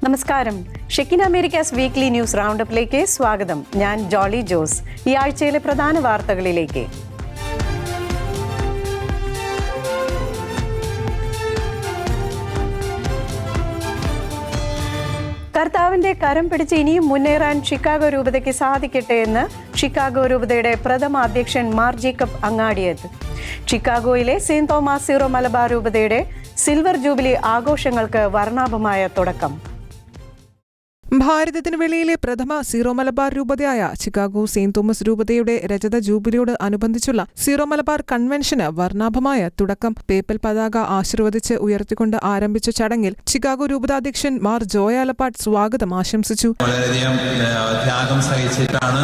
നമസ്കാരം. Shekinah Americas weekly news റൗണ്ടപ്പിലേക്ക് സ്വാഗതം. ഞാൻ ജോളി ജോസ്. ഈ ആഴ്ചയിലെ പ്രധാന വാർത്തകളിലേക്ക്. കർത്താവിന്റെ കരം പിടിച്ച് ഇനിയും മുന്നേറാൻ ഷിക്കാഗോ രൂപതയ്ക്ക് സാധിക്കട്ടെ എന്ന് ഷിക്കാഗോ രൂപതയുടെ പ്രഥമ അധ്യക്ഷൻ മാർ ജേക്കബ് അങ്ങാടിയത്. ഷിക്കാഗോയിലെ സെന്റ് തോമസ് സീറോ മലബാർ രൂപതയുടെ സിൽവർ ജൂബിലി ആഘോഷങ്ങൾക്ക് വർണ്ണാഭമായ തുടക്കം. ഭാരതത്തിന് വെളിയിലെ പ്രഥമ സീറോ മലബാർ രൂപതയായ ചിക്കാഗോ സെന്റ് തോമസ് രൂപതയുടെ രജത ജൂബിലിയോട് അനുബന്ധിച്ചുള്ള സീറോ മലബാർ കൺവെൻഷന് വർണ്ണാഭമായ തുടക്കം. പേപ്പൽ പതാക ആശീർവദിച്ച് ഉയർത്തിക്കൊണ്ട് ആരംഭിച്ച ചടങ്ങിൽ ചിക്കാഗോ രൂപതാധ്യക്ഷൻ മാർ ജോയ ആലപ്പാട്ട് സ്വാഗതം ആശംസിച്ചു. വളരെയധികം ത്യാഗം സഹിച്ചിട്ടാണ്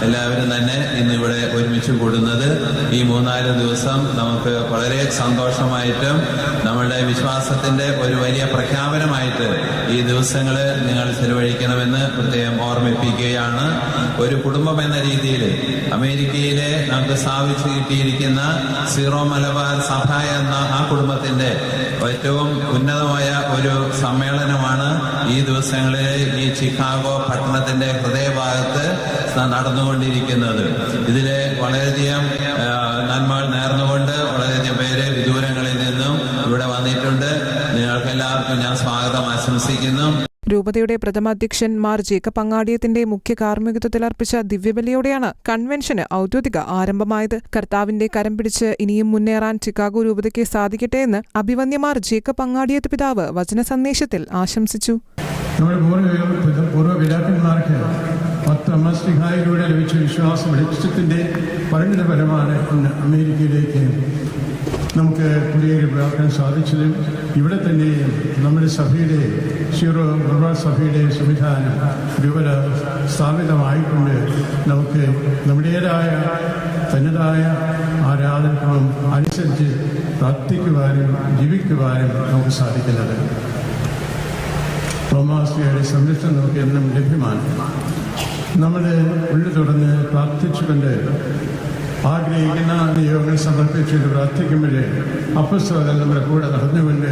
എല്ലാവരും തന്നെ ഇന്ന് ഇവിടെ ഒരുമിച്ച് കൂടുന്നത്. ഈ 3-4 ദിവസം നമുക്ക് വളരെ സന്തോഷമായിട്ടും നമ്മളുടെ വിശ്വാസത്തിന്റെ ഒരു വലിയ പ്രഖ്യാപനമായിട്ട് ഈ ദിവസങ്ങൾ നിങ്ങൾ ചെലവഴിക്കണമെന്ന് പ്രത്യേകം ഓർമ്മിപ്പിക്കുകയാണ്. ഒരു കുടുംബം എന്ന രീതിയിൽ അമേരിക്കയിലെ നമുക്ക് സ്ഥാപിച്ചു കിട്ടിയിരിക്കുന്ന സീറോ മലബാർ സഭ എന്ന ആ കുടുംബത്തിന്റെ ഏറ്റവും ഉന്നതമായ ഒരു സമ്മേളനമാണ് ഈ ദിവസങ്ങളിൽ ഈ ചിക്കാഗോ പട്ടണത്തിന്റെ ഹൃദയഭാഗത്ത് നടന്നുകൊണ്ടിരിക്കുന്നത്. ഇതിലെ വളരെയധികം നന്മകൾ നേർന്നുകൊണ്ട് വളരെയധികം പേര് വിദൂരങ്ങളിൽ നിന്നും ഇവിടെ വന്നിട്ടുണ്ട്. നിങ്ങൾക്ക് എല്ലാവർക്കും ഞാൻ സ്വാഗതം ആശംസിക്കുന്നു. രൂപതയുടെ പ്രഥമാധ്യക്ഷൻ മാർ ജേക്കബ് അങ്ങാടിയത്തിന്റെ മുഖ്യ കാർമ്മികത്വത്തിൽ അർപ്പിച്ച ദിവ്യബലിയോടെയാണ് കൺവെൻഷന് ഔദ്യോഗിക ആരംഭമായത്. കർത്താവിന്റെ കരം പിടിച്ച് ഇനിയും മുന്നേറാൻ ചിക്കാഗോ രൂപതയ്ക്ക് സാധിക്കട്ടെ എന്ന് അഭിവന്യമാർ ജേക്കബ് അങ്ങാടിയത്ത് പിതാവ് വചന സന്ദേശത്തിൽ ആശംസിച്ചു. പൂർവ്വപിതാക്കന്മാർക്ക് മത്തമസ്തിഹായിലൂടെ ലഭിച്ച വിശ്വാസ വെളിച്ചത്തിന്റെ പരിണിതഫലമാണ് ഇന്ന് അമേരിക്കയിലേക്ക് നമുക്ക് കുടിയേറിപ്പാക്കാൻ സാധിച്ചതും ഇവിടെ തന്നെ നമ്മുടെ സഭയുടെ സീറോ മലബാർ സഭയുടെ സംവിധാനം രൂപത സ്ഥാപിതമായിക്കൊണ്ട് നമുക്ക് നമ്മുടേതായ തനതായ ആരാധനക്രമം അനുസരിച്ച് പ്രാർത്ഥിക്കുവാനും ജീവിക്കുവാനും നമുക്ക് സാധിക്കുന്നത്. തോമാസ്ലിയുടെ സംരക്ഷണം നമുക്ക് എന്നും ലഭ്യമാണ്. നമ്മൾ ഉള്ളു തുറന്ന് പ്രാർത്ഥിച്ചുകൊണ്ട് ആഗ്രഹിക്കുന്ന നിയോഗങ്ങൾ സമർപ്പിച്ചുകൊണ്ട് പ്രാർത്ഥിക്കുമ്പോൾ അപ്പസ്തലൻ നമ്മുടെ കൂടെ നടന്നുകൊണ്ട്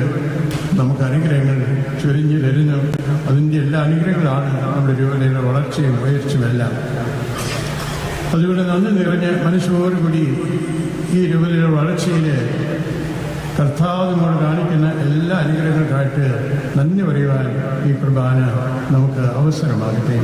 നമുക്ക് അനുഗ്രഹങ്ങൾ ചൊരിഞ്ഞു തരുന്നു. അതിൻ്റെ എല്ലാ അനുഗ്രഹങ്ങളാണ് നമ്മുടെ രൂപതയുടെ വളർച്ചയും ഉയർച്ചയുമെല്ലാം. അതുകൊണ്ട് നന്ദി നിറഞ്ഞ മനസ്സോടുകൂടി ഈ രൂപതയുടെ വളർച്ചയിൽ കർത്താവ് നമ്മോട് കാണിക്കുന്ന എല്ലാ അനുഗ്രഹങ്ങൾക്കായിട്ട് നന്ദി പറയുവാൻ ഈ കുർബാന നമുക്ക് അവസരമാകട്ടെ.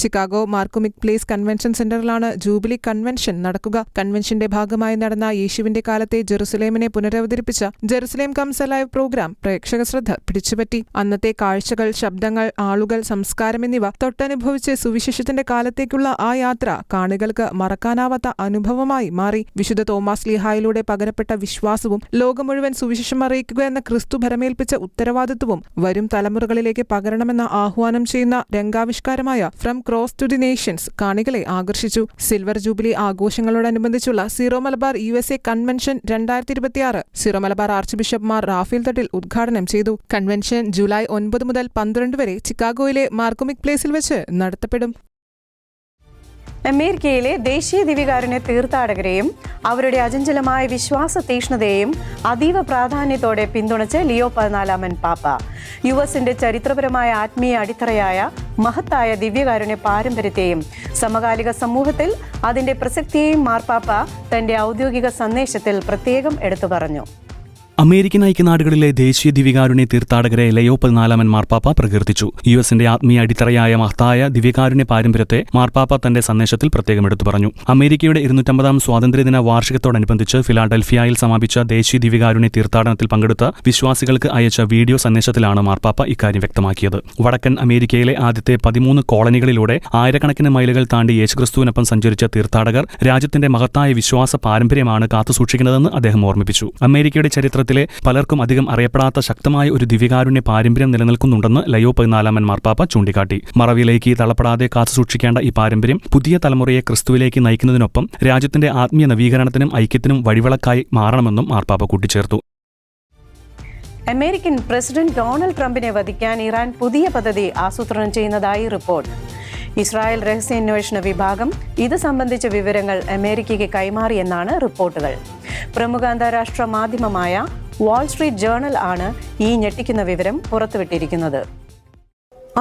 ചിക്കാഗോ മാർക്കുമിക് പ്ലേസ് കൺവെൻഷൻ സെന്ററിലാണ് ജൂബിലി കൺവെൻഷൻ നടക്കുക. കൺവെൻഷന്റെ ഭാഗമായി നടന്ന യേശുവിന്റെ കാലത്തെ ജെറുസലേമിനെ പുനരവതരിപ്പിച്ച ജെറുസലേം കംസ് അലൈവ് പ്രോഗ്രാം പ്രേക്ഷക ശ്രദ്ധ പിടിച്ചുപറ്റി. അന്നത്തെ കാഴ്ചകൾ, ശബ്ദങ്ങൾ, ആളുകൾ, സംസ്കാരം എന്നിവ തൊട്ടനുഭവിച്ച് സുവിശേഷത്തിന്റെ കാലത്തേക്കുള്ള ആ യാത്ര കാണികൾക്ക് മറക്കാനാവാത്ത അനുഭവമായി മാറി. വിശുദ്ധ തോമാസ് ലീഹായിലൂടെ പകരപ്പെട്ട വിശ്വാസവും ലോകം മുഴുവൻ സുവിശേഷം അറിയിക്കുക എന്ന ക്രിസ്തു ഭരമേൽപ്പിച്ച ഉത്തരവാദിത്വവും വരും തലമുറകളിലേക്ക് പകരണമെന്ന ആഹ്വാനം ചെയ്യുന്ന രംഗാവിഷ്കാരമായ From Cross to the Nations കാണികളെ ആകർഷിച്ചു. സിൽവർ ജൂബിലി ആഘോഷങ്ങളോടനുബന്ധിച്ചുള്ള Syro Malabar USA convention 2026 Syro Malabar archbishop Mar Raphael Thattil ഉദ്ഘാടനം ചെയ്തു. കൺവെൻഷൻ ജൂലൈ 9 മുതൽ 12 വരെ ചിക്കാഗോയിലെ മാർക്കുമിക് പ്ലേസിൽ വെച്ച് നടത്തപ്പെടും. അമേരിക്കയിലെ ദേശീയ ദിവ്യകാരുണ്യ തീർത്ഥാടകരെയും അവരുടെ അചഞ്ചലമായ വിശ്വാസ തീക്ഷ്ണതയെയും അതീവ പ്രാധാന്യത്തോടെ പിന്തുണച്ച് ലിയോ 14 പാപ്പ യുഎസിന്റെ ചരിത്രപരമായ ആത്മീയ അടിത്തറയായ മഹത്തായ ദിവ്യകാരുണ്യ പാരമ്പര്യത്തെയും സമകാലിക സമൂഹത്തിൽ അതിന്റെ പ്രസക്തിയെയും മാർപ്പാപ്പ തന്റെ ഔദ്യോഗിക സന്ദേശത്തിൽ പ്രത്യേകം എടുത്തു പറഞ്ഞു. അമേരിക്കൻ ഐക്യനാടുകളിലെ ദേശീയ ദിവ്യകാരുണ്യ തീർത്ഥാടകരെ ലയോ 14 മാർപ്പാപ്പ പ്രകീർത്തിച്ചു. യുഎസിന്റെ ആത്മീയ അടിത്തറയായ മഹത്തായ ദിവ്യകാരുണ്യ പാരമ്പര്യത്തെ മാർപ്പാപ്പ തന്റെ സന്ദേശത്തിൽ പ്രത്യേകം എടുത്തു പറഞ്ഞു. അമേരിക്കയുടെ 250 സ്വാതന്ത്ര്യദിന വാർഷികത്തോടനുബന്ധിച്ച് ഫിലാഡൽഫിയയിൽ സമാപിച്ച ദേശീയ ദിവ്യകാരുണ്യ തീർത്ഥാടനത്തിൽ പങ്കെടുത്ത വിശ്വാസികൾക്ക് അയച്ച വീഡിയോ സന്ദേശത്തിലാണ് മാർപ്പാപ്പ ഇക്കാര്യം വ്യക്തമാക്കിയത്. വടക്കൻ അമേരിക്കയിലെ ആദ്യത്തെ 13 കോളനികളിലൂടെ ആയിരക്കണക്കിന് മൈലുകൾ താണ്ടി യേശുക്രിസ്തുവിനൊപ്പം സഞ്ചരിച്ച തീർത്ഥാടകർ രാജ്യത്തിന്റെ മഹത്തായ വിശ്വാസ പാരമ്പര്യമാണ് കാത്തുസൂക്ഷിക്കുന്നതെന്ന് അദ്ദേഹം ഓർമ്മിപ്പിച്ചു. അമേരിക്കയുടെ ചരിത്രത്തിൽ പലർക്കും അധികം അറിയപ്പെടാത്ത ശക്തമായ ഒരു ദിവ്യകാരുണ്യ പാരമ്പര്യം നിലനിൽക്കുന്നുണ്ടെന്ന് ലയോ 14 മാർപ്പാപ്പ ചൂണ്ടിക്കാട്ടി. മറവിയിലേക്ക് തള്ളപ്പെടാതെ കാത്തുസൂക്ഷിക്കേണ്ട ഈ പാരമ്പര്യം പുതിയ തലമുറയെ ക്രിസ്തുവിലേക്ക് നയിക്കുന്നതിനൊപ്പം രാജ്യത്തിന്റെ ആത്മീയ നവീകരണത്തിനും ഐക്യത്തിനും വഴിവിളക്കായി മാറണമെന്നും മാർപ്പാപ്പ കൂട്ടിച്ചേർത്തു. അമേരിക്കൻ പ്രസിഡന്റ് ഡൊണാൾഡ് ട്രംപിനെ വധിക്കാൻ ഇറാൻ പുതിയ പദ്ധതി ആസൂത്രണം ചെയ്യുന്നതായി റിപ്പോർട്ട്. ഇസ്രായേൽ രഹസ്യാന്വേഷണ വിഭാഗം ഇത് സംബന്ധിച്ച വിവരങ്ങൾ അമേരിക്കയ്ക്ക് കൈമാറിയെന്നാണ് റിപ്പോർട്ടുകൾ. പ്രമുഖ അന്താരാഷ്ട്ര മാധ്യമമായ വാൾ സ്ട്രീറ്റ് ജേർണൽ ആണ് ഈ ഞെട്ടിക്കുന്ന വിവരം പുറത്തുവിട്ടിരിക്കുന്നത്.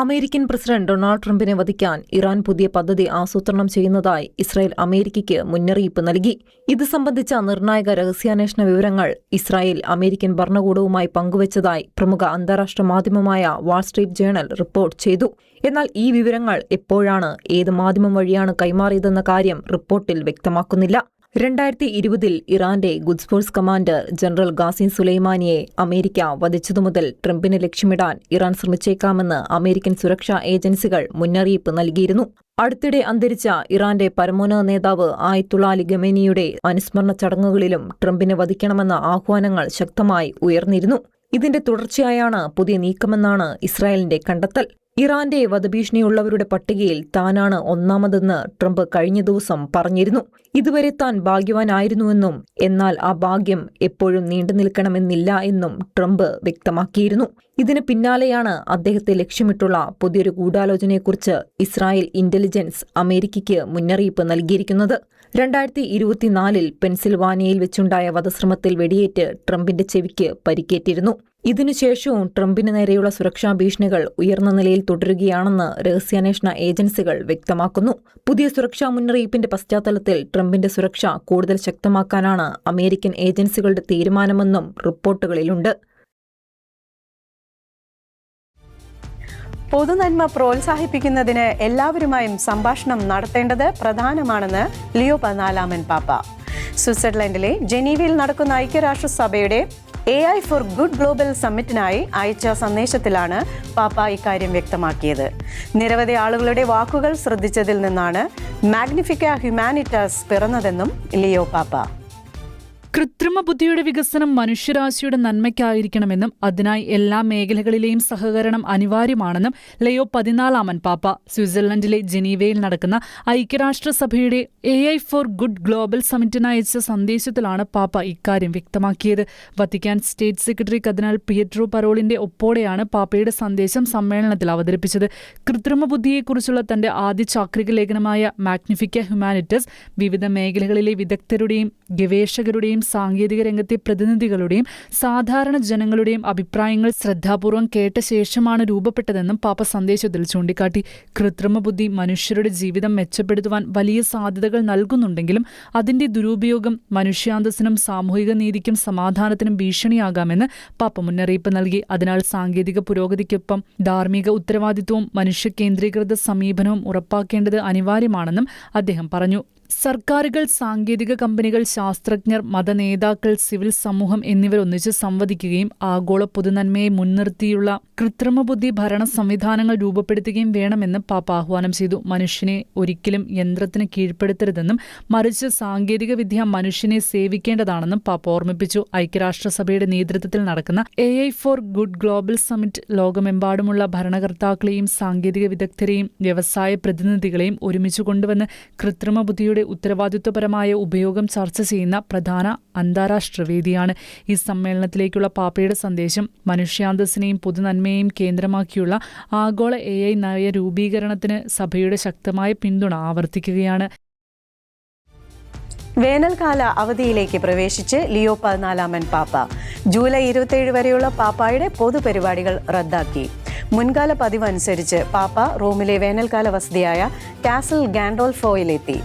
അമേരിക്കൻ പ്രസിഡന്റ് ഡൊണാൾഡ് ട്രംപിനെ വധിക്കാൻ ഇറാൻ പുതിയ പദ്ധതി ആസൂത്രണം ചെയ്യുന്നതായി ഇസ്രായേൽ അമേരിക്കയ്ക്ക് മുന്നറിയിപ്പ് നൽകി. ഇത് സംബന്ധിച്ച നിർണായക രഹസ്യാന്വേഷണ വിവരങ്ങൾ ഇസ്രായേൽ അമേരിക്കൻ ഭരണകൂടവുമായി പങ്കുവച്ചതായി പ്രമുഖ അന്താരാഷ്ട്ര മാധ്യമമായ വാൾ സ്ട്രീറ്റ് ജേണൽ റിപ്പോർട്ട് ചെയ്തു. എന്നാൽ ഈ വിവരങ്ങൾ എപ്പോഴാണ്, ഏത് മാധ്യമം വഴിയാണ് കൈമാറിയതെന്ന കാര്യം റിപ്പോർട്ടിൽ വ്യക്തമാക്കുന്നില്ല. 2020 ഇറാന്റെ Quds force commander general Qasem സുലൈമാനിയെ അമേരിക്ക വധിച്ചതുമുതൽ ട്രംപിനെ ലക്ഷ്യമിടാൻ ഇറാൻ ശ്രമിച്ചേക്കാമെന്ന് അമേരിക്കൻ സുരക്ഷാ ഏജൻസികൾ മുന്നറിയിപ്പ് നൽകിയിരുന്നു. അടുത്തിടെ അന്തരിച്ച ഇറാന്റെ പരമോന്നത നേതാവ് ആയത്തുള്ള അലി ഖമേനിയുടെ അനുസ്മരണ ചടങ്ങുകളിലും ട്രംപിനെ വധിക്കണമെന്ന ആഹ്വാനങ്ങൾ ശക്തമായി ഉയർന്നിരുന്നു. ഇതിന്റെ തുടർച്ചയായാണ് പുതിയ നീക്കമെന്നാണ് ഇസ്രായേലിന്റെ കണ്ടെത്തൽ. ഇറാന്റെ വധഭീഷണിയുള്ളവരുടെ പട്ടികയിൽ താനാണ് ഒന്നാമതെന്ന് ട്രംപ് കഴിഞ്ഞ ദിവസം പറഞ്ഞിരുന്നു. ഇതുവരെ താൻ ഭാഗ്യവാനായിരുന്നുവെന്നും എന്നാൽ ആ ഭാഗ്യം എപ്പോഴും നീണ്ടു നിൽക്കണമെന്നില്ല എന്നും ട്രംപ് വ്യക്തമാക്കിയിരുന്നു. ഇതിന് പിന്നാലെയാണ് അദ്ദേഹത്തെ ലക്ഷ്യമിട്ടുള്ള പുതിയൊരു ഗൂഢാലോചനയെക്കുറിച്ച് ഇസ്രായേൽ ഇന്റലിജൻസ് അമേരിക്കയ്ക്ക് മുന്നറിയിപ്പ് നൽകിയിരിക്കുന്നത്. 2024 പെൻസിൽവാനിയയിൽ വെച്ചുണ്ടായ വധശ്രമത്തിൽ വെടിയേറ്റ് ട്രംപിന്റെ ചെവിക്ക് പരിക്കേറ്റിരുന്നു. ഇതിനുശേഷവും ട്രംപിന് നേരെയുള്ള സുരക്ഷാ ഭീഷണികൾ ഉയർന്ന നിലയിൽ തുടരുകയാണെന്ന് രഹസ്യാന്വേഷണ ഏജൻസികൾ വ്യക്തമാക്കുന്നു. പുതിയ സുരക്ഷാ മുന്നറിയിപ്പിന്റെ പശ്ചാത്തലത്തിൽ ട്രംപിന്റെ സുരക്ഷ കൂടുതൽ ശക്തമാക്കാനാണ് അമേരിക്കൻ ഏജൻസികളുടെ തീരുമാനമെന്നും റിപ്പോർട്ടുകളിലുണ്ട്. പൊതുനന്മ പ്രോത്സാഹിപ്പിക്കുന്നതിന് എല്ലാവരുമായും സംഭാഷണം നടത്തേണ്ടത് പ്രധാനമാണെന്ന് ലിയോ 14 പാപ്പ. സ്വിറ്റ്സർലൻഡിലെ ജനീവയിൽ നടക്കുന്ന ഐക്യരാഷ്ട്രസഭയുടെ AI ഫോർ ഗുഡ് ഗ്ലോബൽ സമ്മിറ്റിനായി അയച്ച സന്ദേശത്തിലാണ് പാപ്പ ഇക്കാര്യം വ്യക്തമാക്കിയത്. നിരവധി ആളുകളുടെ വാക്കുകൾ ശ്രദ്ധിച്ചതിൽ നിന്നാണ് മാഗ്നിഫിക്ക ഹ്യൂമാനിറ്റാസ് പിറന്നതെന്നും ലിയോ പാപ്പ. കൃത്രിമ ബുദ്ധിയുടെ വികസനം മനുഷ്യരാശിയുടെ നന്മയ്ക്കായിരിക്കണമെന്നും അതിനായി എല്ലാ മേഖലകളിലെയും സഹകരണം അനിവാര്യമാണെന്നും ലയോ 14 പാപ്പ സ്വിറ്റ്സർലൻഡിലെ ജനീവയിൽ നടക്കുന്ന ഐക്യരാഷ്ട്രസഭയുടെ AI ഫോർ ഗുഡ് ഗ്ലോബൽ സമ്മിറ്റിനയച്ച സന്ദേശത്തിലാണ് പാപ്പ ഇക്കാര്യം വ്യക്തമാക്കിയത്. വത്തിക്കാൻ സ്റ്റേറ്റ് സെക്രട്ടറി കർദിനാൾ പിയട്രോ പരോളിന്റെ ഒപ്പോടെയാണ് പാപ്പയുടെ സന്ദേശം സമ്മേളനത്തിൽ അവതരിപ്പിച്ചത്. കൃത്രിമ ബുദ്ധിയെക്കുറിച്ചുള്ള തന്റെ ആദ്യ ചാക്രിക ലേഖനമായ മാഗ്നിഫിക്ക ഹ്യൂമാനിറ്റസ് വിവിധ മേഖലകളിലെ വിദഗ്ധരുടെയും ഗവേഷകരുടെയും സാങ്കേതിക രംഗത്തെ പ്രതിനിധികളുടെയും സാധാരണ ജനങ്ങളുടെയും അഭിപ്രായങ്ങൾ ശ്രദ്ധാപൂർവം കേട്ട ശേഷമാണ് രൂപപ്പെട്ടതെന്നും പാപ്പ സന്ദേശത്തിൽ ചൂണ്ടിക്കാട്ടി. കൃത്രിമ ബുദ്ധി മനുഷ്യരുടെ ജീവിതം മെച്ചപ്പെടുത്തുവാൻ വലിയ സാധ്യതകൾ നൽകുന്നുണ്ടെങ്കിലും അതിന്റെ ദുരുപയോഗം മനുഷ്യാന്തസ്സിനും സാമൂഹിക നീതിക്കും സമാധാനത്തിനും ഭീഷണിയാകാമെന്ന് പാപ്പ മുന്നറിയിപ്പ് നൽകി. അതിനാൽ സാങ്കേതിക പുരോഗതിക്കൊപ്പം ധാർമ്മിക ഉത്തരവാദിത്വവും മനുഷ്യ കേന്ദ്രീകൃത സമീപനവും ഉറപ്പാക്കേണ്ടത് അനിവാര്യമാണെന്നും അദ്ദേഹം പറഞ്ഞു. സർക്കാരുകൾ, സാങ്കേതിക കമ്പനികൾ, ശാസ്ത്രജ്ഞർ, മതനേതാക്കൾ, സിവിൽ സമൂഹം എന്നിവർ ഒന്നിച്ച് സംവദിക്കുകയും ആഗോള പൊതുനന്മയെ മുൻനിർത്തിയുള്ള കൃത്രിമ ബുദ്ധി ഭരണ സംവിധാനങ്ങൾ രൂപപ്പെടുത്തുകയും വേണമെന്ന് പാപ്പ ആഹ്വാനം ചെയ്തു. മനുഷ്യനെ ഒരിക്കലും യന്ത്രത്തിന് കീഴ്പ്പെടുത്തരുതെന്നും മറിച്ച് സാങ്കേതിക വിദ്യ മനുഷ്യനെ സേവിക്കേണ്ടതാണെന്നും പാപ്പ ഓർമ്മിപ്പിച്ചു. ഐക്യരാഷ്ട്രസഭയുടെ നേതൃത്വത്തിൽ നടക്കുന്ന AI four good global summit ലോകമെമ്പാടുമുള്ള ഭരണകർത്താക്കളെയും സാങ്കേതിക വിദഗ്ധരെയും വ്യവസായ പ്രതിനിധികളെയും ഒരുമിച്ച് കൊണ്ടുവന്ന് കൃത്രിമ ബുദ്ധിയുടെ ഉത്തരവാദിത്വപരമായ ഉപയോഗം ചർച്ച ചെയ്യുന്ന പ്രധാന അന്താരാഷ്ട്ര വേദിയാണ്. ഈ സമ്മേളനത്തിലേക്കുള്ള പാപ്പയുടെ സന്ദേശം മനുഷ്യാന്തസ്സിനെയും പൊതുനന്മയെയും കേന്ദ്രമാക്കിയുള്ള ആഗോള AI നയ രൂപീകരണത്തിന് സഭയുടെ ശക്തമായ പിന്തുണ ആവർത്തിക്കുകയാണ്. വേനൽക്കാല അവധിയിലേക്ക് പ്രവേശിച്ച് ലിയോ 14 പാപ്പ. ജൂലൈ 27 വരെയുള്ള പാപ്പായുടെ പൊതുപരിപാടികൾ റദ്ദാക്കി. മുൻകാല പതിവ് അനുസരിച്ച് പാപ്പ റോമിലെ വേനൽക്കാല വസതിയായ കാസൽ ഗാൻഡോൾഫോയിലെത്തി.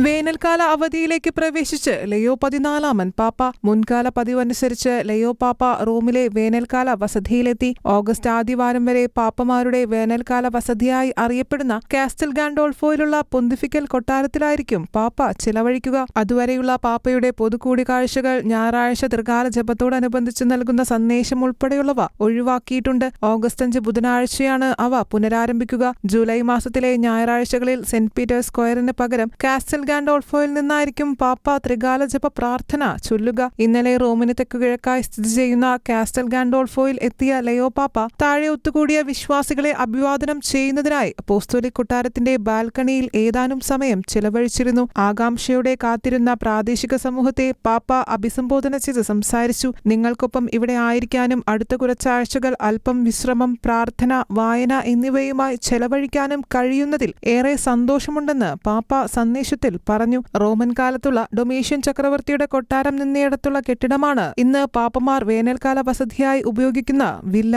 വേനൽക്കാല അവധിയിലേക്ക് പ്രവേശിച്ച് ലയോ 14 പാപ്പ. മുൻകാല പതിവനുസരിച്ച് ലയോ പാപ്പ റോമിലെ വേനൽക്കാല വസതിയിലെത്തി. ഓഗസ്റ്റ് ആദ്യവാരം വരെ പാപ്പമാരുടെ വേനൽക്കാല വസതിയായി അറിയപ്പെടുന്ന കാസ്റ്റൽ ഗാൻഡോൾഫോയിലുള്ള പൊന്തിഫിക്കൽ കൊട്ടാരത്തിലായിരിക്കും പാപ്പ ചിലവഴിക്കുക. അതുവരെയുള്ള പാപ്പയുടെ പൊതുകൂടിക്കാഴ്ചകൾ ഞായറാഴ്ച ത്രികാല ജപത്തോടനുബന്ധിച്ച് നൽകുന്ന സന്ദേശം ഉൾപ്പെടെയുള്ളവ ഒഴിവാക്കിയിട്ടുണ്ട്. ഓഗസ്റ്റ് 5 ബുധനാഴ്ചയാണ് അവ പുനരാരംഭിക്കുക. ജൂലൈ മാസത്തിലെ ഞായറാഴ്ചകളിൽ സെന്റ് പീറ്റേഴ്സ് സ്ക്വയറിന് പകരം കാസ്റ്റൽ ഗാൻഡോൾഫോയിൽ നിന്നായിരിക്കും പാപ്പ ത്രികാല ജപ പ്രാർത്ഥന ചൊല്ലുക. ഇന്നലെ റോമിന് തെക്കുകിഴക്കായി സ്ഥിതി ചെയ്യുന്ന കാസ്റ്റൽ ഗാൻഡോൾഫോയിൽ എത്തിയ ലയോ പാപ്പ താഴെ ഒത്തുകൂടിയ വിശ്വാസികളെ അഭിവാദനം ചെയ്യുന്നതിനായി അപ്പോസ്തോലിക് കൊട്ടാരത്തിന്റെ ബാൽക്കണിയിൽ ഏതാനും സമയം ചിലവഴിച്ചിരുന്നു. ആകാംക്ഷയോടെ കാത്തിരുന്ന പ്രാദേശിക സമൂഹത്തെ പാപ്പ അഭിസംബോധന ചെയ്ത് സംസാരിച്ചു. നിങ്ങൾക്കൊപ്പം ഇവിടെ ആയിരിക്കാനും അടുത്ത കുറച്ചാഴ്ചകൾ അല്പം വിശ്രമം, പ്രാർത്ഥന, വായന എന്നിവയുമായി ചെലവഴിക്കാനും കഴിയുന്നതിൽ ഏറെ സന്തോഷമുണ്ടെന്ന് പാപ്പ സന്ദേശത്തിൽ പറഞ്ഞു. റോമൻ കാലത്തുള്ള ഡൊമീഷ്യൻ ചക്രവർത്തിയുടെ കൊട്ടാരം നിന്നയിടത്തുള്ള കെട്ടിടമാണ് ഇന്ന് പാപ്പമാർ വേനൽക്കാല വസതിയായി ഉപയോഗിക്കുന്ന വില്ല.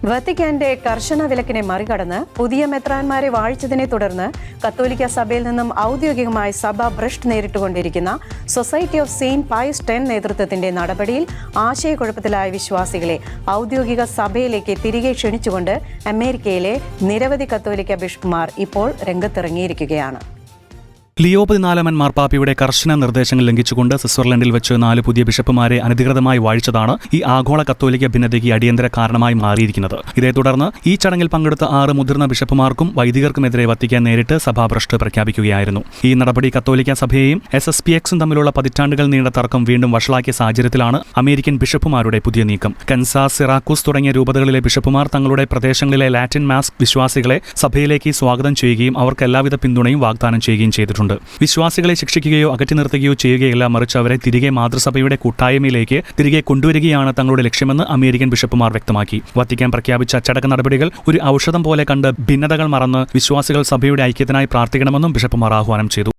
വത്തിക്കാന്റെ കർശന വിലക്കിനെ മറികടന്ന് പുതിയ മെത്രാന്മാരെ വാഴിച്ചതിനെ തുടർന്ന് കത്തോലിക്ക സഭയിൽ നിന്നും ഔദ്യോഗികമായി സഭ ഭ്രഷ്ട് നേരിട്ടുകൊണ്ടിരിക്കുന്ന Society of Saint Pius X നേതൃത്വത്തിന്റെ നടപടിയിൽ ആശയക്കുഴപ്പത്തിലായ വിശ്വാസികളെ ഔദ്യോഗിക സഭയിലേക്ക് തിരികെ ക്ഷണിച്ചുകൊണ്ട് അമേരിക്കയിലെ നിരവധി കത്തോലിക്ക ബിഷപ്പുമാർ ഇപ്പോൾ രംഗത്തിറങ്ങിയിരിക്കുകയാണ്. ലിയോ 14 മാർപ്പാപ്പയുടെ കർശന നിർദ്ദേശങ്ങൾ ലംഘിച്ചുകൊണ്ട് സ്വിറ്റ്സർലൻഡിൽ വെച്ച് 4 പുതിയ ബിഷപ്പുമാരെ അനധികൃതമായി വാഴിച്ചതാണ് ഈ ആഗോള കത്തോലിക്ക ഭിന്നതയ്ക്ക് അടിയന്തര കാരണമായി മാറിയിരിക്കുന്നത്. ഇതേ തുടർന്ന് ഈ ചടങ്ങിൽ പങ്കെടുത്ത 6 മുതിർന്ന ബിഷപ്പുമാർക്കും വൈദികർക്കുമെതിരെ വത്തിക്കാൻ നേരിട്ട് സഭാഭ്രഷ്ട് പ്രഖ്യാപിക്കുകയായിരുന്നു. ഈ നടപടി കത്തോലിക്ക സഭയെയും SSPXും തമ്മിലുള്ള പതിറ്റാണ്ടുകൾ നീണ്ട തർക്കം വീണ്ടും വഷളാക്കിയ സാഹചര്യത്തിലാണ് അമേരിക്കൻ ബിഷപ്പുമാരുടെ പുതിയ നീക്കം. കൻസാസ്, സിറാക്കൂസ് തുടങ്ങിയ രൂപതകളിലെ ബിഷപ്പുമാർ തങ്ങളുടെ പ്രദേശങ്ങളിലെ ലാറ്റിൻ മാസ് വിശ്വാസികളെ സഭയിലേക്ക് സ്വാഗതം ചെയ്യുകയും അവർക്ക് എല്ലാവിധ പിന്തുണയും വാഗ്ദാനം ചെയ്യുകയും ചെയ്തിട്ടുണ്ട്. വിശ്വാസികളെ ശിക്ഷിക്കുകയോ അകറ്റി നിർത്തുകയോ ചെയ്യുകയല്ല, മറിച്ച് അവരെ തിരികെ മാതൃസഭയുടെ കൂട്ടായ്മയിലേക്ക് തിരികെ കൊണ്ടുവരികയാണ് തങ്ങളുടെ ലക്ഷ്യമെന്ന് അമേരിക്കൻ ബിഷപ്പുമാർ വ്യക്തമാക്കി. വത്തിക്കാൻ പ്രഖ്യാപിച്ച അച്ചടക്ക നടപടികൾ ഒരു ഔഷധം പോലെ കണ്ട് ഭിന്നതകൾ മറന്ന് വിശ്വാസികൾ സഭയുടെ ഐക്യത്തിനായി പ്രാർത്ഥിക്കണമെന്നും ബിഷപ്പുമാർ ആഹ്വാനം ചെയ്തു.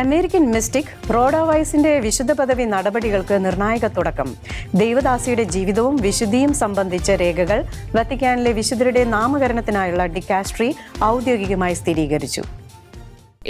അമേരിക്കൻ മിസ്റ്റിക് റോഡ വൈസിന്റെ വിശുദ്ധ പദവി നടപടികൾക്ക് നിർണായക തുടക്കം. ദൈവദാസിയുടെ ജീവിതവും വിശുദ്ധിയും സംബന്ധിച്ച രേഖകൾ വത്തിക്കാനിലെ വിശുദ്ധരുടെ നാമകരണത്തിനായുള്ള ഡിക്കാസ്ട്രി ഔദ്യോഗികമായി സ്ഥിരീകരിച്ചു.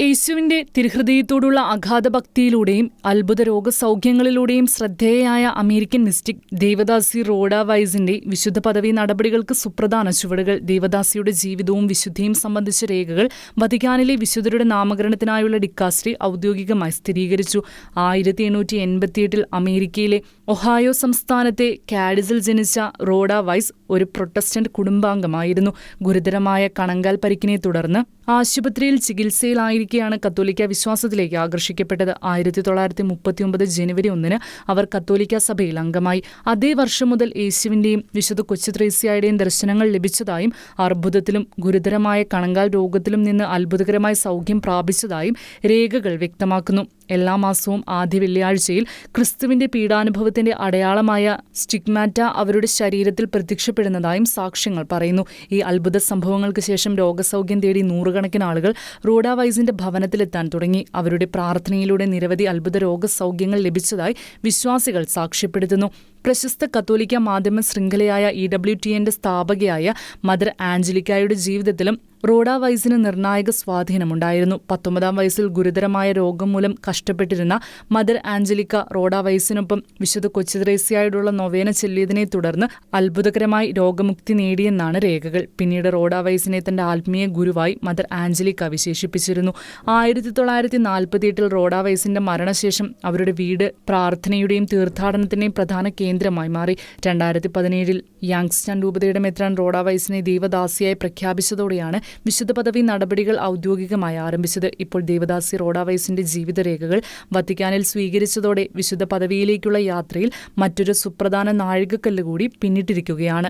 യേശുവിന്റെ തിരുഹൃദയത്തോടുള്ള അഗാധ ഭക്തിയിലൂടെയും അത്ഭുത രോഗസൗഖ്യങ്ങളിലൂടെയും ശ്രദ്ധേയയായ അമേരിക്കൻ മിസ്റ്റിക് ദേവദാസി റോഡ വൈസിന്റെ വിശുദ്ധ പദവി നടപടികൾക്ക് സുപ്രധാന ചുവടുകൾ. ദേവദാസിയുടെ ജീവിതവും വിശുദ്ധിയും സംബന്ധിച്ച രേഖകൾ വത്തിക്കാനിലെ വിശുദ്ധരുടെ നാമകരണത്തിനായുള്ള ഡിക്കാസ്ട്രി ഔദ്യോഗികമായി സ്ഥിരീകരിച്ചു. 1888 അമേരിക്കയിലെ ഒഹായോ സംസ്ഥാനത്തെ കാഡിസിൽ ജനിച്ച റോഡ വൈസ് ഒരു പ്രൊട്ടസ്റ്റന്റ് കുടുംബാംഗമായിരുന്നു. ഗുരുതരമായ കണങ്കാൽ പരിക്കിനെ തുടർന്ന് ആശുപത്രിയിൽ ചികിത്സയിലായിരിക്കെയാണ് കത്തോലിക്ക വിശ്വാസത്തിലേക്ക് ആകർഷിക്കപ്പെട്ടത്. 1939 ജനുവരി 1 അവർ കത്തോലിക്ക സഭയിൽ അംഗമായി. അതേ വർഷം മുതൽ യേശുവിന്റെയും വിശുദ്ധ കൊച്ചുത്രേസ്യായുടെയും ദർശനങ്ങൾ ലഭിച്ചതായും അർബുദത്തിലും ഗുരുതരമായ കണങ്കാൽ രോഗത്തിലും നിന്ന് അത്ഭുതകരമായ സൗഖ്യം പ്രാപിച്ചതായും രേഖകൾ വ്യക്തമാക്കുന്നു. എല്ലാ മാസവും ആദ്യ വെള്ളിയാഴ്ചയിൽ ക്രിസ്തുവിന്റെ പീഡാനുഭവത്തിന്റെ അടയാളമായ സ്റ്റിഗ്മാറ്റ അവരുടെ ശരീരത്തിൽ പ്രത്യക്ഷപ്പെടുന്നതായും സാക്ഷ്യങ്ങൾ പറയുന്നു. ഈ അത്ഭുത സംഭവങ്ങൾക്ക് ശേഷം രോഗസൗഖ്യം തേടി നൂറുകണക്കിന് ആളുകൾ റോഡ വൈസിന്റെ ഭവനത്തിലെത്താൻ തുടങ്ങി. അവരുടെ പ്രാർത്ഥനയിലൂടെ നിരവധി അത്ഭുത രോഗസൗഖ്യങ്ങൾ ലഭിച്ചതായി വിശ്വാസികൾ സാക്ഷ്യപ്പെടുത്തുന്നു. പ്രശസ്ത കത്തോലിക്ക മാധ്യമ ശൃംഖലയായ EWTNന്റെ സ്ഥാപകയായ മദർ ആഞ്ചലിക്കായുടെ ജീവിതത്തിലും റോഡ വൈസിന് നിർണായക സ്വാധീനമുണ്ടായിരുന്നു. 19-ാം വയസ്സിൽ ഗുരുതരമായ രോഗം മൂലം കഷ്ടപ്പെട്ടിരുന്ന മദർ ആഞ്ചലിക്ക റോഡ വൈസിനൊപ്പം വിശുദ്ധ കൊച്ചുത്രേസ്യായോടുള്ള നൊവേന ചൊല്ലിയതിനെ തുടർന്ന് അത്ഭുതകരമായി രോഗമുക്തി നേടിയെന്നാണ് രേഖകൾ. പിന്നീട് റോഡ വൈസിനെ തന്റെ ആത്മീയ ഗുരുവായി മദർ ആഞ്ചലിക്ക വിശേഷിപ്പിച്ചിരുന്നു. 1948 റോഡ വൈസിന്റെ മരണശേഷം അവരുടെ വീട് പ്രാർത്ഥനയുടെയും തീർത്ഥാടനത്തിന്റെയും പ്രധാന കേന്ദ്രമായി മാറി. 2017 യാങ്സ്റ്റൺ രൂപതയുടെ മെത്രാൻ റോഡ വൈസിനെ ദൈവദാസിയായി പ്രഖ്യാപിച്ചതോടെയാണ് വിശുദ്ധ പദവി നടപടികൾ ഔദ്യോഗികമായി ആരംഭിച്ചത്. ഇപ്പോൾ ദേവദാസി റോഡ വൈസിന്റെ ജീവിതരേഖകൾ വത്തിക്കാനിൽ സ്വീകരിച്ചതോടെ വിശുദ്ധ പദവിയിലേക്കുള്ള യാത്രയിൽ മറ്റൊരു സുപ്രധാന നാഴികക്കല്ല് കൂടി പിന്നിട്ടിരിക്കുകയാണ്.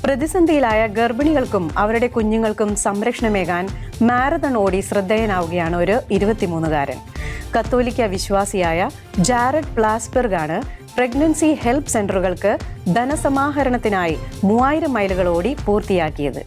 പ്രതിസന്ധിയിലായ ഗർഭിണികൾക്കും അവരുടെ കുഞ്ഞുങ്ങൾക്കും സംരക്ഷണമേകാൻ മാരത്തൺ ഓടി ശ്രദ്ധേയനാവുകയാണ് ഒരു 23-കാരൻ. കത്തോലിക്ക വിശ്വാസിയായ ജാരഡ് പ്ലാസ്ബർഗാണ് പ്രഗ്നൻസി ഹെൽപ്പ് സെന്ററുകൾക്ക് ധനസമാഹരണത്തിനായി 3000 മൈലുകൾ ഓടി പൂർത്തിയാക്കിയത്.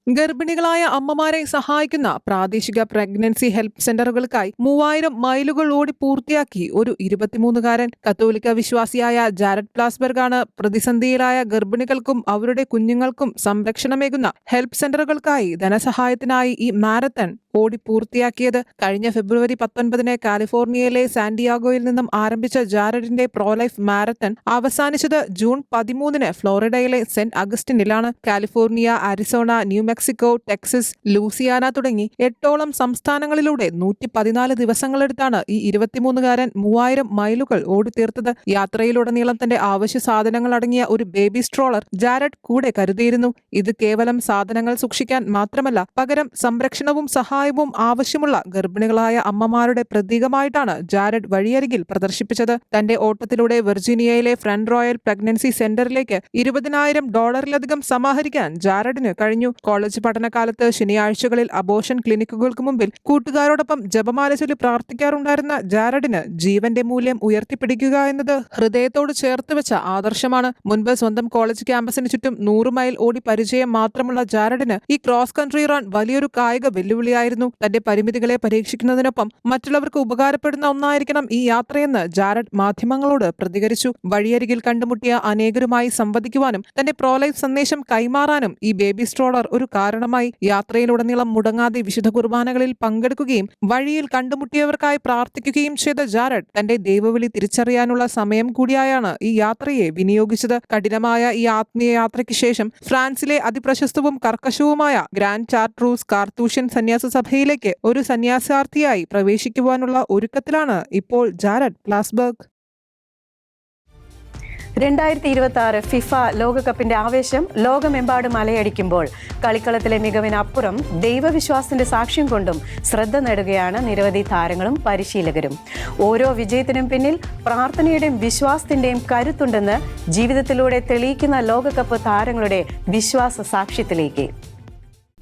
ഗർഭിണികളായ അമ്മമാരെ സഹായിക്കുന്ന പ്രാദേശിക പ്രഗ്നൻസി ഹെൽപ്പ് സെന്ററുകൾക്കായി 3000 മൈലുകൾ ഓടി പൂർത്തിയാക്കി ഒരു 23-കാരൻ. കത്തോലിക്ക വിശ്വാസിയായ ജാരഡ് പ്ലാസ്ബർഗാണ് പ്രതിസന്ധിയിലായ ഗർഭിണികൾക്കും അവരുടെ കുഞ്ഞുങ്ങൾക്കും സംരക്ഷണമേകുന്ന ഹെൽപ്പ് സെന്ററുകൾക്കായി ധനസഹായത്തിനായി ഈ മാരത്തൺ ഓടി പൂർത്തിയാക്കിയത്. കഴിഞ്ഞ ഫെബ്രുവരി 19 കാലിഫോർണിയയിലെ സാന്റിയാഗോയിൽ നിന്നും ആരംഭിച്ച ജാരഡിന്റെ പ്രോലൈഫ് മാരത്തൺ അവസാനിച്ചത് ജൂൺ 13 ഫ്ലോറിഡയിലെ സെന്റ് അഗസ്റ്റിനിലാണ്. California, Arizona, New Mexico, Texas, Louisiana തുടങ്ങി 8ഓളം സംസ്ഥാനങ്ങളിലൂടെ 114 ദിവസങ്ങളെടുത്താണ് ഈ 23-കാരൻ 3000 മൈലുകൾ ഓടിത്തീർത്തത്. യാത്രയിലുടനീളം തന്റെ ആവശ്യ സാധനങ്ങൾ അടങ്ങിയ ഒരു ബേബി സ്ട്രോളർ ജാരഡ് കൂടെ കരുതിയിരുന്നു. ഇത് കേവലം സാധനങ്ങൾ സൂക്ഷിക്കാൻ മാത്രമല്ല, പകരം സംരക്ഷണവും സഹായവും ആവശ്യമുള്ള ഗർഭിണികളായ അമ്മമാരുടെ പ്രതീകമായിട്ടാണ് ജാരഡ് വഴിയരികിൽ പ്രദർശിപ്പിച്ചത്. തന്റെ ഓട്ടത്തിലൂടെ വെർജീനിയയിലെ ഫ്രണ്ട് റോയൽ പ്രഗ്നൻസി സെന്ററിലേക്ക് $20,000 സമാഹരിക്കാൻ ജാരഡിന് കഴിഞ്ഞു. കോളേജ് കോളേജ് പഠനകാലത്ത് ശനിയാഴ്ചകളിൽ അബോർഷൻ ക്ലിനിക്കുകൾക്ക് മുമ്പിൽ കൂട്ടുകാരോടൊപ്പം ജപമാല ചൊല്ലി പ്രാർത്ഥിക്കാറുണ്ടായിരുന്ന ജാരഡിന് ജീവന്റെ മൂല്യം ഉയർത്തിപ്പിടിക്കുക എന്നത് ഹൃദയത്തോട് ചേർത്ത് വെച്ച ആദർശമാണ്. മുൻപ് സ്വന്തം കോളേജ് ക്യാമ്പസിന് ചുറ്റും 100 മൈൽ ഓടി പരിചയം മാത്രമുള്ള ജാരഡിന് ഈ ക്രോസ് കൺട്രി റൺ വലിയൊരു കായിക വെല്ലുവിളിയായിരുന്നു. തന്റെ പരിമിതികളെ പരീക്ഷിക്കുന്നതിനൊപ്പം മറ്റുള്ളവർക്ക് ഉപകാരപ്പെടുന്ന ഒന്നായിരിക്കണം ഈ യാത്രയെന്ന് ജാരഡ് മാധ്യമങ്ങളോട് പ്രതികരിച്ചു. വഴിയരികിൽ കണ്ടുമുട്ടിയ അനേകരുമായി സംവദിക്കുവാനും തന്റെ പ്രോലൈഫ് സന്ദേശം കൈമാറാനും ഈ ബേബി സ്ട്രോളർ ഒരു കാരണമായി. യാത്രയിലുടനീളം മുടങ്ങാതെ വിശുദ്ധ കുർബാനകളിൽ പങ്കെടുക്കുകയും വഴിയിൽ കണ്ടുമുട്ടിയവർക്കായി പ്രാർത്ഥിക്കുകയും ചെയ്ത ജാരഡ് തന്റെ ദൈവവിളി തിരിച്ചറിയാനുള്ള സമയം കൂടിയായാണ് ഈ യാത്രയെ വിനിയോഗിച്ചത്. കഠിനമായ ഈ ആത്മീയ യാത്രയ്ക്ക് ശേഷം ഫ്രാൻസിലെ അതിപ്രശസ്തവും കർക്കശവുമായ ഗ്രാൻഡ് ചാർട്രൂസ് കാർത്തൂഷ്യൻ സന്യാസ സഭയിലേക്ക് ഒരു സന്യാസാർത്ഥിയായി പ്രവേശിക്കുവാനുള്ള ഒരുക്കത്തിലാണ് ഇപ്പോൾ ജാരഡ് പ്ലാസ്ബർഗ്. 2026 ഫിഫ ലോകകപ്പിന്റെ ആവേശം ലോകമെമ്പാടും അലയടിക്കുമ്പോൾ കളിക്കളത്തിലെ മികവിനപ്പുറം ദൈവവിശ്വാസത്തിന്റെ സാക്ഷ്യം കൊണ്ടും ശ്രദ്ധ നേടുകയാണ് നിരവധി താരങ്ങളും പരിശീലകരും. ഓരോ വിജയത്തിനും പിന്നിൽ പ്രാർത്ഥനയുടെയും വിശ്വാസത്തിന്റെയും കരുത്തുണ്ടെന്ന് ജീവിതത്തിലൂടെ തെളിയിക്കുന്ന ലോകകപ്പ് താരങ്ങളുടെ വിശ്വാസ സാക്ഷ്യത്തിലേക്ക്.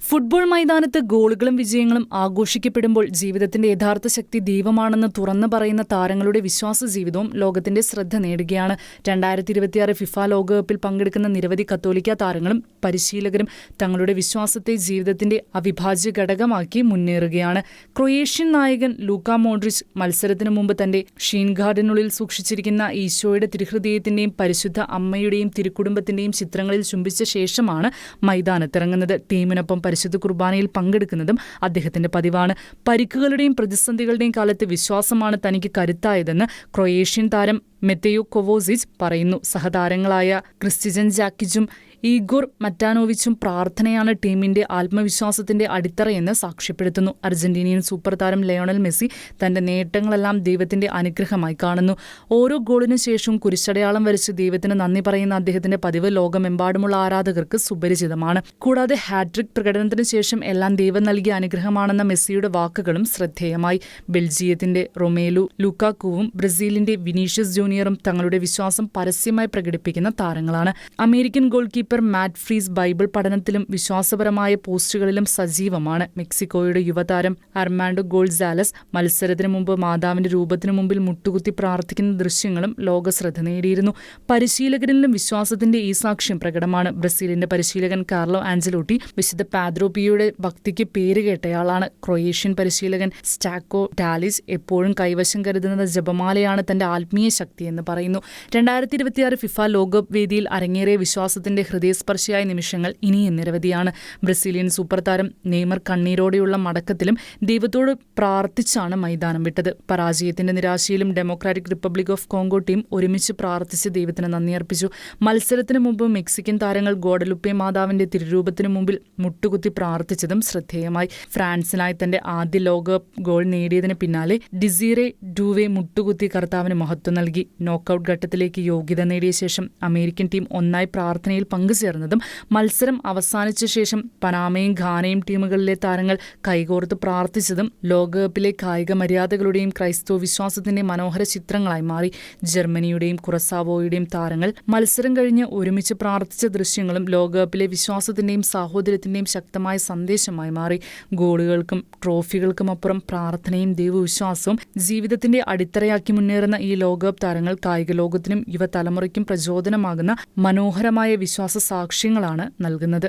ഫുട്ബോൾ മൈതാനത്ത് ഗോളുകളും വിജയങ്ങളും ആഘോഷിക്കപ്പെടുമ്പോൾ ജീവിതത്തിന്റെ യഥാർത്ഥ ശക്തി ദൈവമാണെന്ന് തുറന്നു പറയുന്ന താരങ്ങളുടെ വിശ്വാസ ജീവിതവും ലോകത്തിന്റെ ശ്രദ്ധ നേടുകയാണ്. 2026 ഫിഫ ലോകകപ്പിൽ പങ്കെടുക്കുന്ന നിരവധി കത്തോലിക്ക താരങ്ങളും പരിശീലകരും തങ്ങളുടെ വിശ്വാസത്തെ ജീവിതത്തിന്റെ അവിഭാജ്യ ഘടകമാക്കി മുന്നേറുകയാണ്. ക്രൊയേഷ്യൻ നായകൻ ലൂക്ക മോഡ്രിച്ച് മത്സരത്തിനു മുമ്പ് തന്റെ ഷീൻ ഗാർഡിനുള്ളിൽ സൂക്ഷിച്ചിരിക്കുന്ന ഈശോയുടെ തിരുഹൃദയത്തിന്റെയും പരിശുദ്ധ അമ്മയുടെയും തിരുക്കുടുംബത്തിന്റെയും ചിത്രങ്ങളിൽ ചുംബിച്ച ശേഷമാണ് മൈതാനത്തിറങ്ങുന്നത്. ടീമിനൊപ്പം പരിശുദ്ധ കുർബാനയിൽ പങ്കെടുക്കുന്നതും അദ്ദേഹത്തിന്റെ പതിവാണ്. പരിക്കുകളുടെയും പ്രതിസന്ധികളുടെയും കാലത്ത് വിശ്വാസമാണ് തനിക്ക് കരുത്തായതെന്ന് ക്രൊയേഷ്യൻ താരം മെത്തേയോ കൊവോസിച്ച് പറയുന്നു. സഹതാരങ്ങളായ ക്രിസ്റ്റിജൻ ജാക്കിച്ചും ഈഗോർ മറ്റാനോവിച്ചും പ്രാർത്ഥനയാണ് ടീമിന്റെ ആത്മവിശ്വാസത്തിന്റെ അടിത്തറയെന്ന് സാക്ഷ്യപ്പെടുത്തുന്നു. അർജന്റീനിയൻ സൂപ്പർ താരം ലയോണൽ മെസ്സി തന്റെ നേട്ടങ്ങളെല്ലാം ദൈവത്തിന്റെ അനുഗ്രഹമായി കാണുന്നു. ഓരോ ഗോളിനു ശേഷവും കുരിശടയാളം വരച്ച് ദൈവത്തിന് നന്ദി പറയുന്ന അദ്ദേഹത്തിന്റെ പതിവ് ലോകമെമ്പാടുമുള്ള ആരാധകർക്ക് സുപരിചിതമാണ്. കൂടാതെ ഹാട്രിക് പ്രകടനത്തിന് ശേഷം എല്ലാം ദൈവം നൽകിയ അനുഗ്രഹമാണെന്ന മെസ്സിയുടെ വാക്കുകളും ശ്രദ്ധേയമായി. ബെൽജിയത്തിന്റെ റൊമേലു ലുക്കാക്കുവും ബ്രസീലിന്റെ വിനീഷ്യസ് ജൂനിയറും തങ്ങളുടെ വിശ്വാസം പരസ്യമായി പ്രകടിപ്പിക്കുന്ന താരങ്ങളാണ്. അമേരിക്കൻ ഗോൾ കീപ്പർ മാറ്റ് ഫ്രീസ് ബൈബിൾ പഠനത്തിലും വിശ്വാസപരമായ പോസ്റ്റുകളിലും സജീവമാണ്. മെക്സിക്കോയുടെ യുവതാരം അർമാൻഡോ ഗോൾസാലസ് മത്സരത്തിന് മുമ്പ് മാതാവിന്റെ രൂപത്തിനു മുമ്പിൽ മുട്ടുകുത്തി പ്രാർത്ഥിക്കുന്ന ദൃശ്യങ്ങളും ലോകശ്രദ്ധ നേടിയിരുന്നു. പരിശീലകരിലും വിശ്വാസത്തിന്റെ ഈ സാക്ഷ്യം പ്രകടമാണ്. ബ്രസീലിന്റെ പരിശീലകൻ കാർലോ ആഞ്ചലോട്ടി വിശുദ്ധ പാദ്രോ പിയോയുടെ ഭക്തിക്ക് പേരുകേട്ടയാളാണ്. ക്രൊയേഷ്യൻ പരിശീലകൻ സ്റ്റാക്കോ ടാലിസ് എപ്പോഴും കൈവശം കരുതുന്നത് ജപമാലയാണ് തന്റെ ആത്മീയ ശക്തിയെന്ന് പറയുന്നു. 2026 ഫിഫ ലോകകപ്പ് വേദിയിൽ അരങ്ങേറിയ വിശ്വാസത്തിന്റെ ഹൃദയസ്പർശിയായ നിമിഷങ്ങൾ ഇനിയും നിരവധിയാണ്. ബ്രസീലിയൻ സൂപ്പർ താരം നെയ്മർ കണ്ണീരോടെയുള്ള മടക്കത്തിലും ദൈവത്തോട് പ്രാർത്ഥിച്ചാണ് മൈതാനം വിട്ടത്. പരാജയത്തിന്റെ നിരാശയിലും Democratic Republic of Congo team ഒരുമിച്ച് പ്രാർത്ഥിച്ച് ദൈവത്തിന് നന്ദി അർപ്പിച്ചു. മത്സരത്തിന് മുമ്പ് മെക്സിക്കൻ താരങ്ങൾ ഗോഡലുപ്പെ മാതാവിന്റെ തിരുരൂപത്തിനു മുമ്പിൽ മുട്ടുകുത്തി പ്രാർത്ഥിച്ചതും ശ്രദ്ധേയമായി. ഫ്രാൻസിനായി തന്റെ ആദ്യ ലോകകപ്പ് ഗോൾ നേടിയതിന് പിന്നാലെ ഡിസീറെ ഡൂവെ മുട്ടുകുത്തി കർത്താവിന് മഹത്വം നൽകി. നോക്കൌട്ട് ഘട്ടത്തിലേക്ക് യോഗ്യത നേടിയ ശേഷം അമേരിക്കൻ ടീം ഒന്നായി പ്രാർത്ഥനയിൽ പങ്കുചേർന്നതും മത്സരം അവസാനിച്ച ശേഷം പനാമയും ഘാനയും ടീമുകളിലെ താരങ്ങൾ കൈകോർത്ത് പ്രാർത്ഥിച്ചതും ലോകകപ്പിലെ കായിക മര്യാദകളുടെയും ക്രൈസ്തവ വിശ്വാസത്തിന്റെ മനോഹര ചിത്രങ്ങളായി മാറി. ജർമ്മനിയുടെയും കുറസാവോയുടെയും താരങ്ങൾ മത്സരം കഴിഞ്ഞ് ഒരുമിച്ച് പ്രാർത്ഥിച്ച ദൃശ്യങ്ങളും ലോകകപ്പിലെ വിശ്വാസത്തിന്റെയും സാഹോദര്യത്തിന്റെയും ശക്തമായ സന്ദേശമായി മാറി. ഗോളുകൾക്കും ട്രോഫികൾക്കുമപ്പുറം പ്രാർത്ഥനയും ദൈവവിശ്വാസവും ജീവിതത്തിന്റെ അടിത്തറയാക്കി മുന്നേറുന്ന ഈ ലോകകപ്പ് താരങ്ങൾ കായിക ലോകത്തിനും യുവതലമുറയ്ക്കും പ്രചോദനമാകുന്ന മനോഹരമായ വിശ്വാസ സാക്ഷ്യങ്ങളാണ് നൽകുന്നത്.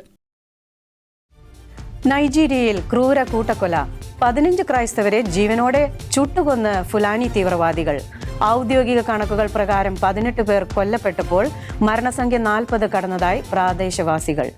നൈജീരിയയിൽ ക്രൂര കൂട്ടക്കൊല. 15 ക്രൈസ്തവരെ ജീവനോടെ ചുട്ടുകൊന്ന് ഫുലാനി തീവ്രവാദികൾ. ഔദ്യോഗിക കണക്കുകൾ പ്രകാരം 18 പേർ കൊല്ലപ്പെട്ടപ്പോൾ മരണസംഖ്യ 40 കടന്നതായി പ്രാദേശവാസികൾ.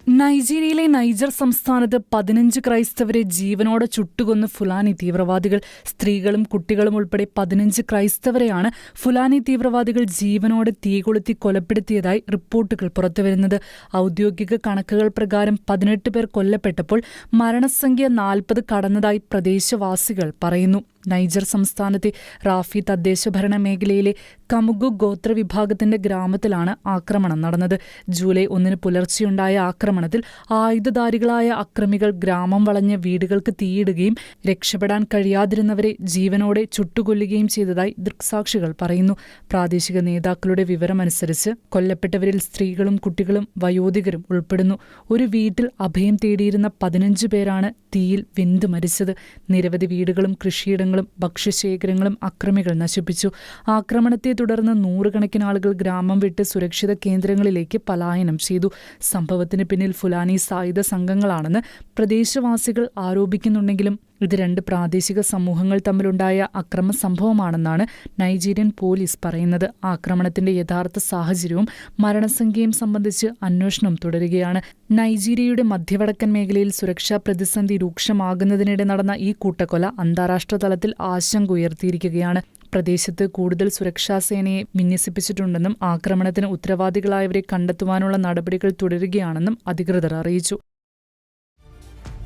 നൈജീരിയയിലെ നൈജർ സംസ്ഥാനത്ത് 15 ക്രൈസ്തവരെ ജീവനോടെ ചുട്ടുകൊന്ന് ഫുലാനി തീവ്രവാദികൾ. സ്ത്രീകളും കുട്ടികളും ഉൾപ്പെടെ 15 ക്രൈസ്തവരെയാണ് ഫുലാനി തീവ്രവാദികൾ ജീവനോടെ തീകൊളുത്തി കൊലപ്പെടുത്തിയതായി റിപ്പോർട്ടുകൾ പുറത്തുവരുന്നത്. ഔദ്യോഗിക കണക്കുകൾ പ്രകാരം 18 പേർ കൊല്ലപ്പെട്ടപ്പോൾ മരണസംഖ്യ 40 കടന്നതായി പ്രദേശവാസികൾ പറയുന്നു. നൈജർ സംസ്ഥാനത്തെ റാഫി തദ്ദേശഭരണ മേഖലയിലെ കമുഗു ഗോത്ര വിഭാഗത്തിന്റെ ഗ്രാമത്തിലാണ് ആക്രമണം നടന്നത്. ജൂലൈ 1 പുലർച്ചെയുണ്ടായ ആക്രമണത്തിൽ ആയുധധാരികളായ അക്രമികൾ ഗ്രാമം വളഞ്ഞ് വീടുകൾക്ക് തീയിടുകയും രക്ഷപ്പെടാൻ കഴിയാതിരുന്നവരെ ജീവനോടെ ചുട്ടുകൊല്ലുകയും ചെയ്തതായി ദൃക്സാക്ഷികൾ പറയുന്നു. പ്രാദേശിക നേതാക്കളുടെ വിവരമനുസരിച്ച് കൊല്ലപ്പെട്ടവരിൽ സ്ത്രീകളും കുട്ടികളും വയോധികരും ഉൾപ്പെടുന്നു. ഒരു വീട്ടിൽ അഭയം തേടിയിരുന്ന 15 പേരാണ് തീയിൽ വെന്തു മരിച്ചത്. നിരവധി വീടുകളും കൃഷിയിടങ്ങളും ഭക്ഷ്യശേഖരങ്ങളും അക്രമികൾ നശിപ്പിച്ചു. ആക്രമണത്തെ തുടർന്ന് നൂറുകണക്കിന് ആളുകൾ ഗ്രാമം വിട്ട് സുരക്ഷിത കേന്ദ്രങ്ങളിലേക്ക് പലായനം ചെയ്തു. സംഭവത്തിന് പിന്നിൽ ഫുലാനി സായുധ സംഘങ്ങളാണെന്ന് പ്രദേശവാസികൾ ആരോപിക്കുന്നുണ്ടെങ്കിലും ഇത് 2 പ്രാദേശിക സമൂഹങ്ങൾ തമ്മിലുണ്ടായ അക്രമ സംഭവമാണെന്നാണ് നൈജീരിയൻ പോലീസ് പറയുന്നത്. ആക്രമണത്തിന്റെ യഥാർത്ഥ സാഹചര്യവും മരണസംഖ്യയും സംബന്ധിച്ച് അന്വേഷണം തുടരുകയാണ്. നൈജീരിയയുടെ മധ്യവടക്കൻ മേഖലയിൽ സുരക്ഷാ പ്രതിസന്ധി രൂക്ഷമാകുന്നതിനിടെ നടന്ന ഈ കൂട്ടക്കൊല അന്താരാഷ്ട്ര തലത്തിൽ ആശങ്ക ഉയർത്തിയിരിക്കുകയാണ്. പ്രദേശത്ത് കൂടുതൽ സുരക്ഷാ സേനയെ വിന്യസിപ്പിച്ചിട്ടുണ്ടെന്നും ആക്രമണത്തിന് ഉത്തരവാദികളായവരെ കണ്ടെത്തുവാനുള്ള നടപടികൾ തുടരുകയാണെന്നും അധികൃതർ അറിയിച്ചു.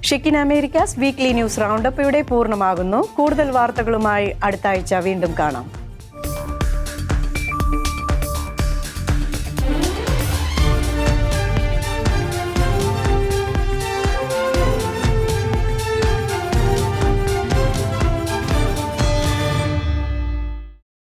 ഷെക്കിൻ അമേരിക്കാസ് വീക്ക്ലി ന്യൂസ് റൗണ്ടപ്പ് ഇവിടെ പൂർണ്ണമാകുന്നു. കൂടുതൽ വാർത്തകളുമായി അടുത്ത ആഴ്ച വീണ്ടും കാണാം.